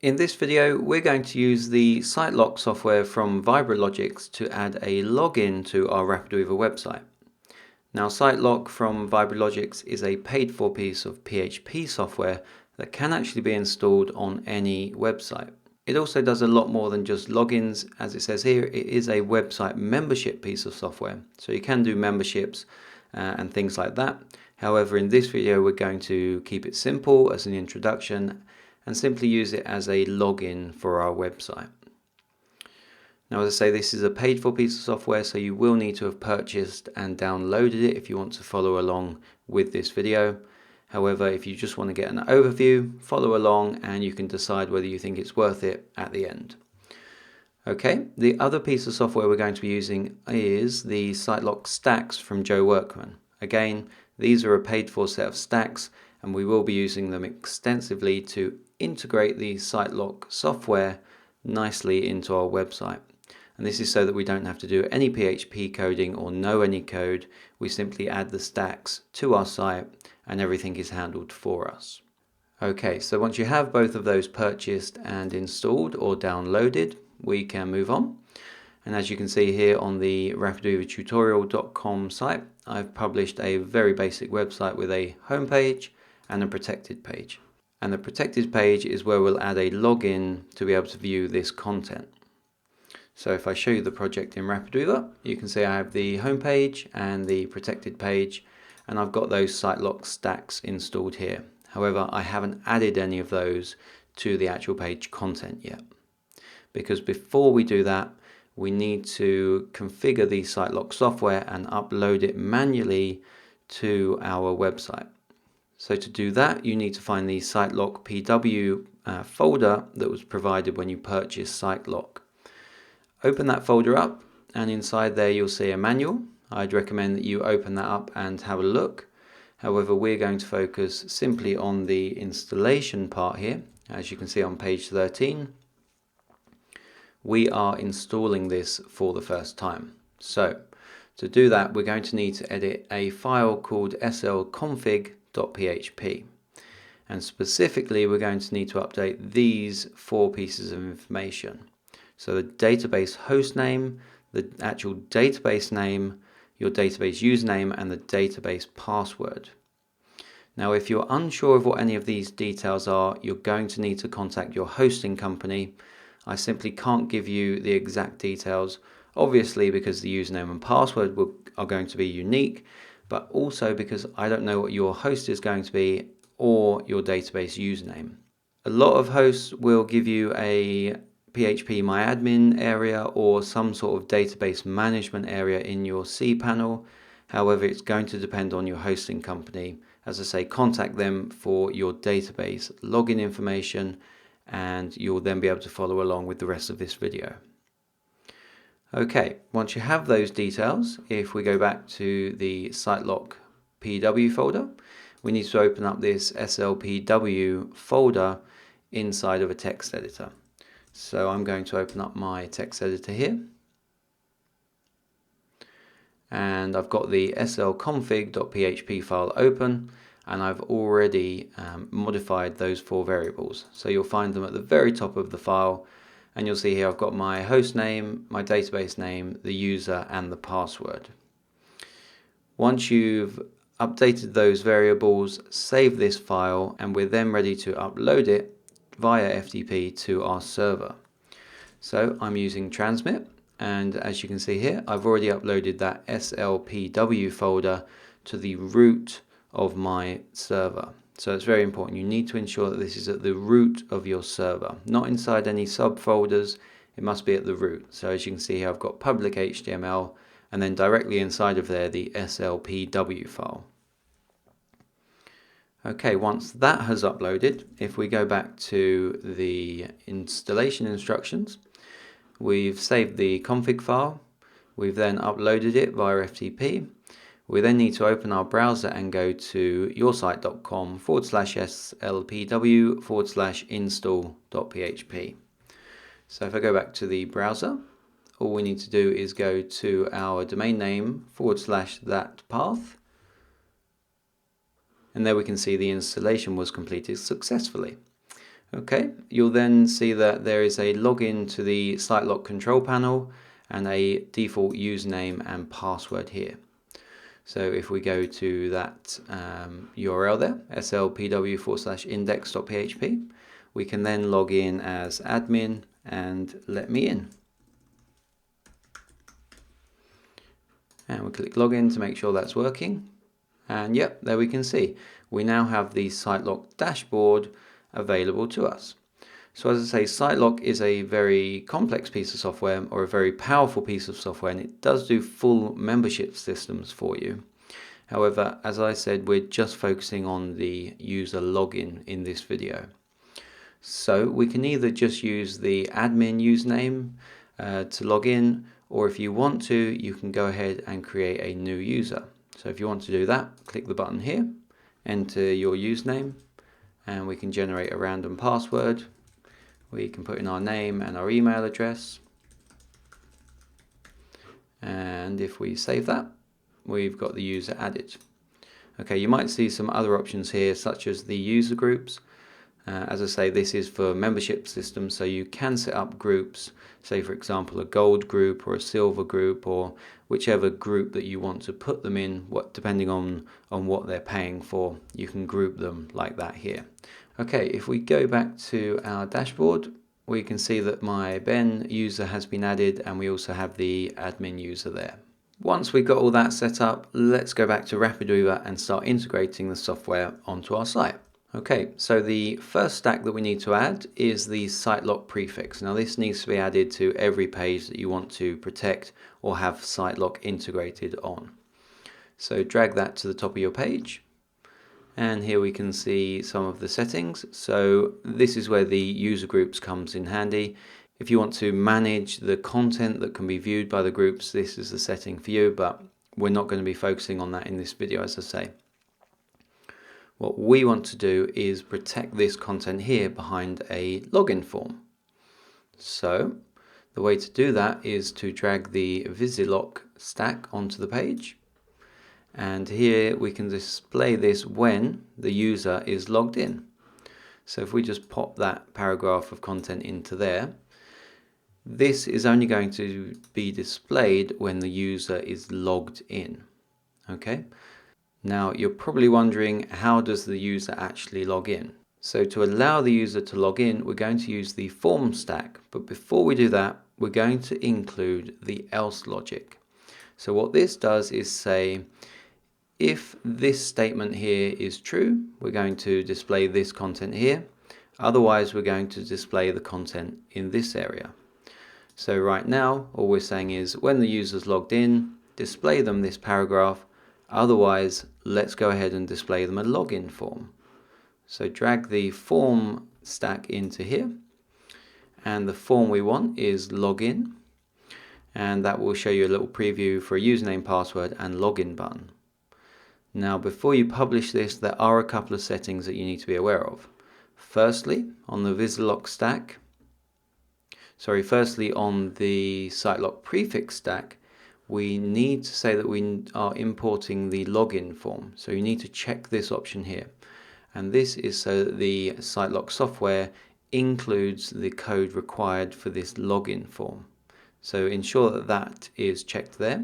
In this video, we're going to use the Sitelok software from VibraLogics to add a login to our RapidWeaver website. Now, Sitelok from VibraLogics is a paid-for piece of PHP software that can actually be installed on any website. It also does a lot more than just logins. As it says here, it is a website membership piece of software. So you can do memberships and things like that. However, in this video, we're going to keep it simple as an introduction and simply use it as a login for our website. Now, as I say, this is a paid for piece of software, so you will need to have purchased and downloaded it if you want to follow along with this video. However, if you just want to get an overview, follow along and you can decide whether you think it's worth it at the end. Okay, the other piece of software we're going to be using is the Sitelok stacks from Joe Workman. Again, these are a paid for set of stacks and we will be using them extensively to integrate the Sitelok software nicely into our website. And this is so that we don't have to do any PHP coding or know any code. We simply add the stacks to our site and everything is handled for us. Okay, so once you have both of those purchased and installed or downloaded, we can move on. And as you can see here on the rapidweavertutorial.com site, I've published a very basic website with a home page and a protected page. And the protected page is where we'll add a login to be able to view this content. So if I show you the project in RapidWeaver, you can see I have the home page and the protected page, and I've got those Sitelok stacks installed here. However, I haven't added any of those to the actual page content yet. Because before we do that, we need to configure the Sitelok software and upload it manually to our website. So to do that, you need to find the Sitelok PW folder that was provided when you purchased Sitelok. Open that folder up, and inside there you'll see a manual. I'd recommend that you open that up and have a look. However, we're going to focus simply on the installation part here. As you can see on page 13, we are installing this for the first time. So to do that, we're going to need to edit a file called slconfig.php. And specifically, we're going to need to update these four pieces of information. So the database host name, the actual database name, your database username, and the database password. Now, if you're unsure of what any of these details are, you're going to need to contact your hosting company. I simply can't give you the exact details, obviously because the username and password are going to be unique, but also because I don't know what your host is going to be or your database username. A lot of hosts will give you a phpMyAdmin area or some sort of database management area in your cPanel. However, it's going to depend on your hosting company. As I say, contact them for your database login information and you'll then be able to follow along with the rest of this video. Okay, once you have those details, if we go back to the Sitelok PW folder, we need to open up this slpw folder inside of a text editor. So I'm going to open up my text editor here. And I've got the slconfig.php file open, and I've already modified those four variables. So you'll find them at the very top of the file, and you'll see here I've got my host name, my database name, the user, and the password. Once you've updated those variables, save this file, and we're then ready to upload it via FTP to our server. So I'm using Transmit, and as you can see here, I've already uploaded that slpw folder to the root of my server. So it's very important. You need to ensure that this is at the root of your server, not inside any subfolders. It must be at the root. So as you can see here, I've got public HTML, and then directly inside of there, the slpw file. Okay, once that has uploaded, if we go back to the installation instructions, we've saved the config file, we've then uploaded it via FTP. We then need to open our browser and go to yoursite.com/slpw/install.php. So if I go back to the browser, all we need to do is go to our domain name /that path. And there we can see the installation was completed successfully. Okay, you'll then see that there is a login to the Sitelok control panel and a default username and password here. So if we go to that URL there, slpw/index.php, we can then log in as admin and let me in. And we click login to make sure that's working. And yep, there we can see we now have the Sitelok dashboard available to us. So as I say, Sitelok is a very complex piece of software, or a very powerful piece of software, and it does do full membership systems for you. However, as I said, we're just focusing on the user login in this video. So we can either just use the admin username to log in, or if you want to, you can go ahead and create a new user. So if you want to do that, click the button here, enter your username, and we can generate a random password. We can put in our name and our email address. And if we save that, we've got the user added. Okay, you might see some other options here, such as the user groups. As I say, this is for membership systems, so you can set up groups, say for example a gold group or a silver group, or whichever group that you want to put them in, depending on what they're paying for, you can group them like that here. Okay, if we go back to our dashboard, we can see that my Ben user has been added, and we also have the admin user there. Once we've got all that set up, let's go back to RapidWeaver and start integrating the software onto our site. Okay, so the first stack that we need to add is the Sitelok prefix. Now this needs to be added to every page that you want to protect or have Sitelok integrated on. So drag that to the top of your page, and here we can see some of the settings. So this is where the user groups comes in handy. If you want to manage the content that can be viewed by the groups, this is the setting for you, but we're not going to be focusing on that in this video, as I say. What we want to do is protect this content here behind a login form. So the way to do that is to drag the Sitelok stack onto the page, and here we can display this when the user is logged in. So if we just pop that paragraph of content into there, this is only going to be displayed when the user is logged in. Okay. Now you're probably wondering, how does the user actually log in? So to allow the user to log in, we're going to use the form stack, but before we do that, we're going to include the else logic. So what this does is say, if this statement here is true, we're going to display this content here. Otherwise, we're going to display the content in this area. So right now, all we're saying is when the user's logged in, display them this paragraph. Otherwise, let's go ahead and display them a login form. So drag the form stack into here, and the form we want is login, and that will show you a little preview for a username, password and login button. Now before you publish this, there are a couple of settings that you need to be aware of. Firstly, on the Sitelok prefix stack, we need to say that we are importing the login form. So you need to check this option here. And this is so that the Sitelok software includes the code required for this login form. So ensure that that is checked there.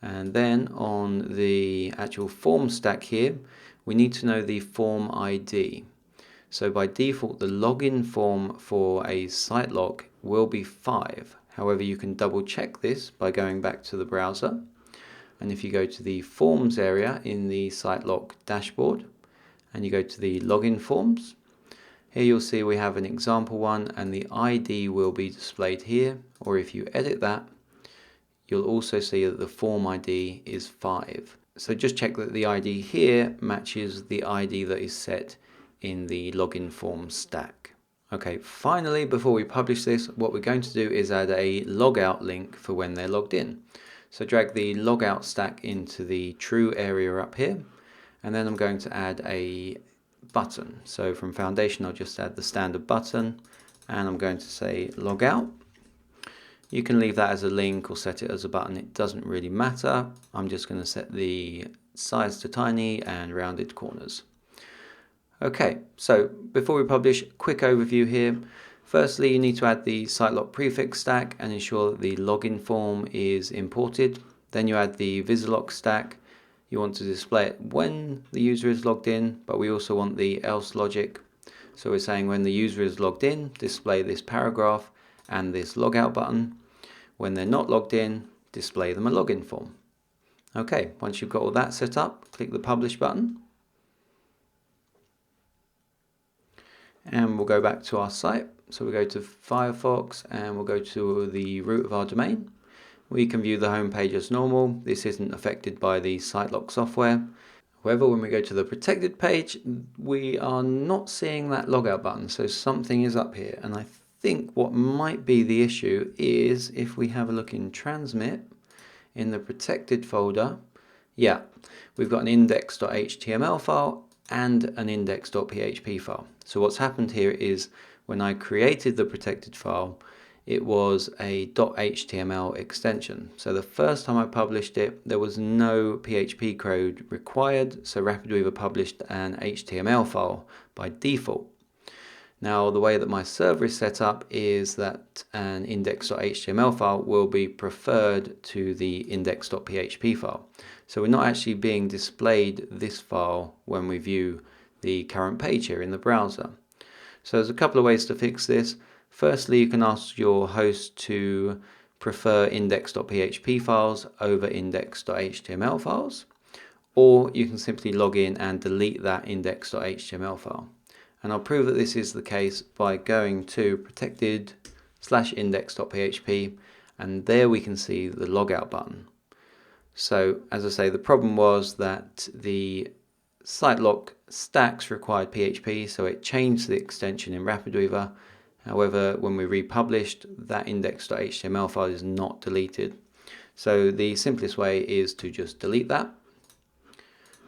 And then on the actual form stack here, we need to know the form ID. So by default, the login form for a Sitelok will be 5. However, you can double check this by going back to the browser. And if you go to the forms area in the Sitelok dashboard, and you go to the login forms, here you'll see we have an example one, and the ID will be displayed here. Or if you edit that, you'll also see that the form ID is 5. So just check that the ID here matches the ID that is set in the login form stack. Okay, finally, before we publish this, what we're going to do is add a logout link for when they're logged in. So drag the logout stack into the true area up here, and then I'm going to add a button. So from foundation, I'll just add the standard button, and I'm going to say logout. You can leave that as a link or set it as a button, it doesn't really matter. I'm just going to set the size to tiny and rounded corners. Okay, so before we publish, quick overview here. Firstly, you need to add the Sitelok prefix stack and ensure that the login form is imported. Then you add the Visilock stack. You want to display it when the user is logged in, but we also want the else logic. So we're saying when the user is logged in, display this paragraph and this logout button. When they're not logged in, display them a login form. Okay, once you've got all that set up, click the publish button. And we'll go back to our site. So we'll go to Firefox and we'll go to the root of our domain. We can view the home page as normal. This isn't affected by the Sitelok software. However, when we go to the protected page, we are not seeing that logout button. So something is up here. And I think what might be the issue is if we have a look in transmit in the protected folder. Yeah, we've got an index.html file and an index.php file. So what's happened here is when I created the protected file, it was a .html extension. So the first time I published it, there was no PHP code required, so RapidWeaver published an HTML file by default. Now the way that my server is set up is that an index.html file will be preferred to the index.php file. So we're not actually being displayed this file when we view the current page here in the browser. So there's a couple of ways to fix this. Firstly, you can ask your host to prefer index.php files over index.html files, or you can simply log in and delete that index.html file. And I'll prove that this is the case by going to protected/index.php, and there we can see the logout button. So as I say, the problem was that the Sitelok stacks required PHP, so it changed the extension in RapidWeaver. However, when we republished, that index.html file is not deleted. So the simplest way is to just delete that.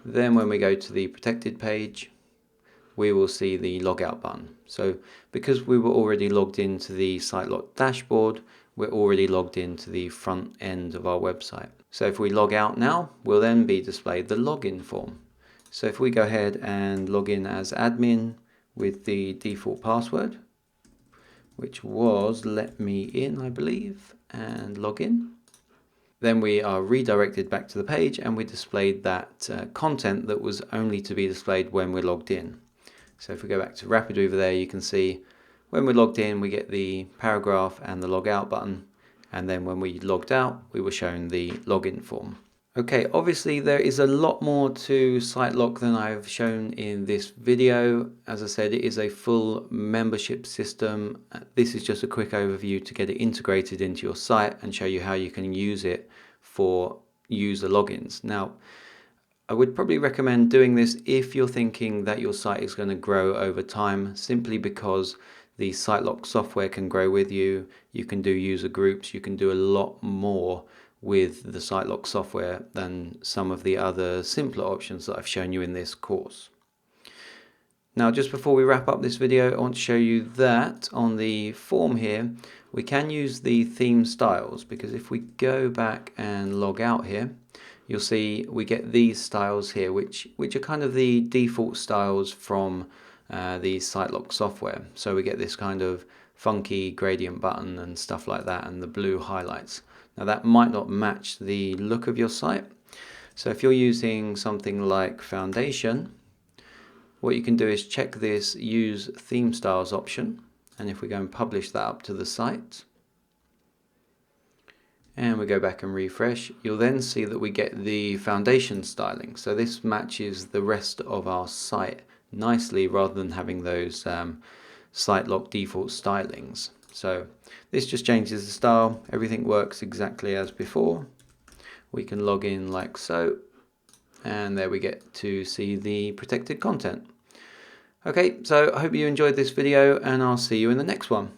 Then when we go to the protected page, we will see the logout button. So because we were already logged into the Sitelok dashboard, we're already logged into the front end of our website. So if we log out now, we'll then be displayed the login form. So if we go ahead and log in as admin with the default password, which was let me in, I believe, and log in. Then we are redirected back to the page and we displayed that content that was only to be displayed when we're logged in. So if we go back to RapidWeaver there, you can see when we're logged in, we get the paragraph and the logout button. And then when we logged out, we were shown the login form. Okay, obviously there is a lot more to Sitelok than I've shown in this video. As I said, it is a full membership system. This is just a quick overview to get it integrated into your site and show you how you can use it for user logins. Now, I would probably recommend doing this if you're thinking that your site is going to grow over time, simply because the Sitelok software can grow with you. You can do user groups, you can do a lot more with the Sitelok software than some of the other simpler options that I've shown you in this course. Now, just before we wrap up this video, I want to show you that on the form here, we can use the theme styles, because if we go back and log out here, you'll see we get these styles here, which are kind of the default styles from the Sitelok software. So we get this kind of funky gradient button and stuff like that, and the blue highlights. Now that might not match the look of your site. So if you're using something like Foundation, what you can do is check this Use Theme Styles option. And if we go and publish that up to the site, and we go back and refresh, you'll then see that we get the foundation styling. So this matches the rest of our site nicely, rather than having those Sitelok default stylings. So this just changes the style. Everything works exactly as before. We can log in like so, and there we get to see the protected content. Okay, so I hope you enjoyed this video, and I'll see you in the next one.